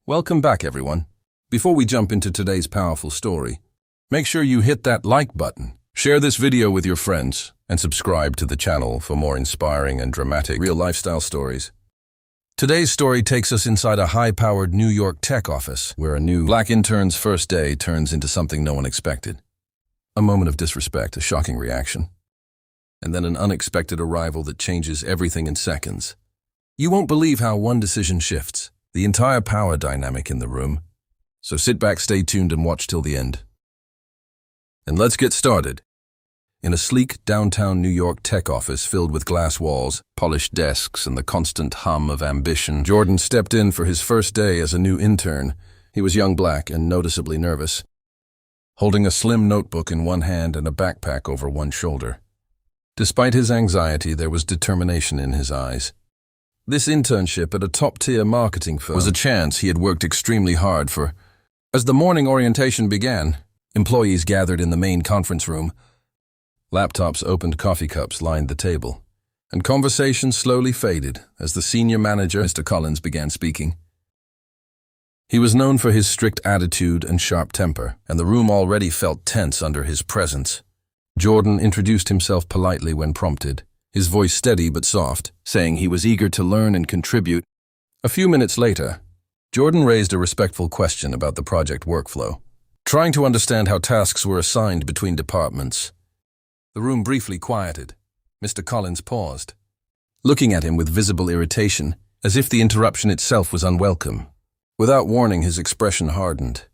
Welcome back, everyone. Before we jump into today's powerful story, make sure you hit that like button, share this video with your friends, and subscribe to the channel for more inspiring and dramatic real lifestyle stories. Today's story takes us inside a high-powered New York tech office, where a new black intern's first day turns into something no one expected. A moment of disrespect, a shocking reaction, and then an unexpected arrival that changes everything in seconds. You won't believe how one decision shifts the entire power dynamic in the room. So sit back, stay tuned, and watch till the end. And let's get started. In a sleek downtown New York tech office filled with glass walls, polished desks, and the constant hum of ambition, Jordan stepped in for his first day as a new intern. He was young, black, and noticeably nervous, holding a slim notebook in one hand and a backpack over one shoulder. Despite his anxiety, there was determination in his eyes. This internship at a top-tier marketing firm was a chance he had worked extremely hard for. As the morning orientation began, employees gathered in the main conference room. Laptops, opened coffee cups lined the table, and conversation slowly faded as the senior manager, Mr. Collins, began speaking. He was known for his strict attitude and sharp temper, and the room already felt tense under his presence. Jordan introduced himself politely when prompted, his voice steady but soft, saying he was eager to learn and contribute. A few minutes later, Jordan raised a respectful question about the project workflow, trying to understand how tasks were assigned between departments. The room briefly quieted. Mr. Collins paused, looking at him with visible irritation, as if the interruption itself was unwelcome. Without warning, his expression hardened.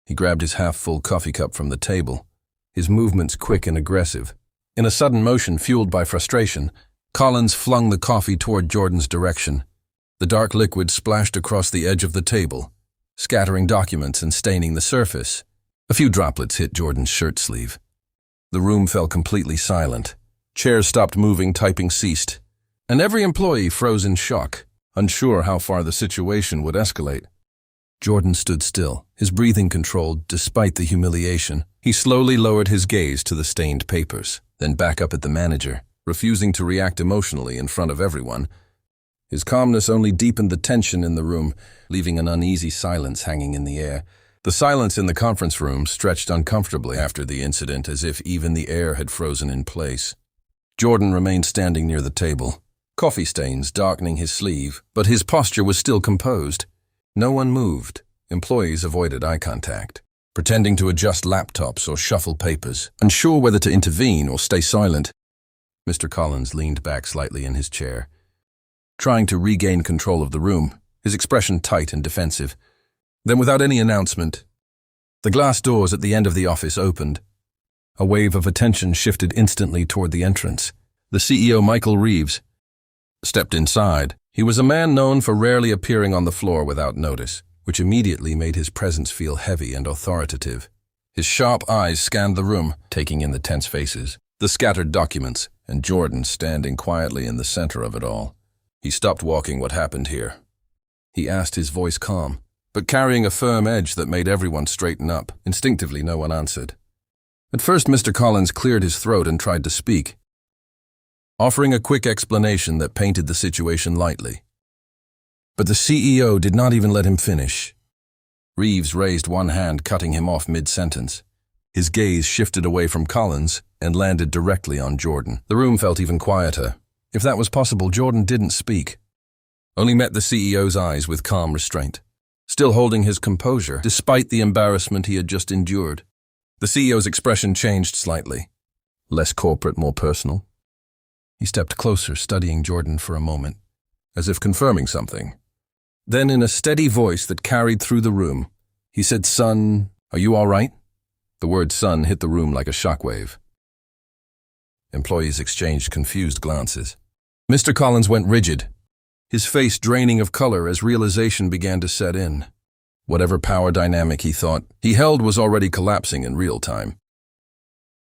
He grabbed his half-full coffee cup from the table, his movements quick and aggressive. In a sudden motion fueled by frustration, Collins flung the coffee toward Jordan's direction. The dark liquid splashed across the edge of the table, scattering documents and staining the surface. A few droplets hit Jordan's shirt sleeve. The room fell completely silent. Chairs stopped moving, typing ceased, and every employee froze in shock, unsure how far the situation would escalate. Jordan stood still, his breathing controlled despite the humiliation. He slowly lowered his gaze to the stained papers, then back up at the manager, refusing to react emotionally in front of everyone. His calmness only deepened the tension in the room, leaving an uneasy silence hanging in the air. The silence in the conference room stretched uncomfortably after the incident, as if even the air had frozen in place. Jordan remained standing near the table, coffee stains darkening his sleeve, but his posture was still composed. No one moved. Employees avoided eye contact, pretending to adjust laptops or shuffle papers, unsure whether to intervene or stay silent. Mr. Collins leaned back slightly in his chair, trying to regain control of the room, his expression tight and defensive. Then, without any announcement, the glass doors at the end of the office opened. A wave of attention shifted instantly toward the entrance. The CEO, Michael Reeves, stepped inside. He was a man known for rarely appearing on the floor without notice, which immediately made his presence feel heavy and authoritative. His sharp eyes scanned the room, taking in the tense faces, the scattered documents, and Jordan standing quietly in the center of it all. He stopped walking. "What happened here?" he asked, his voice calm, but carrying a firm edge that made everyone straighten up. Instinctively, no one answered. At first, Mr. Collins cleared his throat and tried to speak, offering a quick explanation that painted the situation lightly. But the CEO did not even let him finish. Reeves raised one hand, cutting him off mid-sentence. His gaze shifted away from Collins and landed directly on Jordan. The room felt even quieter. If that was possible, Jordan didn't speak, only met the CEO's eyes with calm restraint, still holding his composure despite the embarrassment he had just endured. The CEO's expression changed slightly, less corporate, more personal. He stepped closer, studying Jordan for a moment, as if confirming something. Then, in a steady voice that carried through the room, he said, "Son, are you all right?" The word son hit the room like a shockwave. Employees exchanged confused glances. Mr. Collins went rigid, his face draining of color as realization began to set in. Whatever power dynamic he thought he held was already collapsing in real time.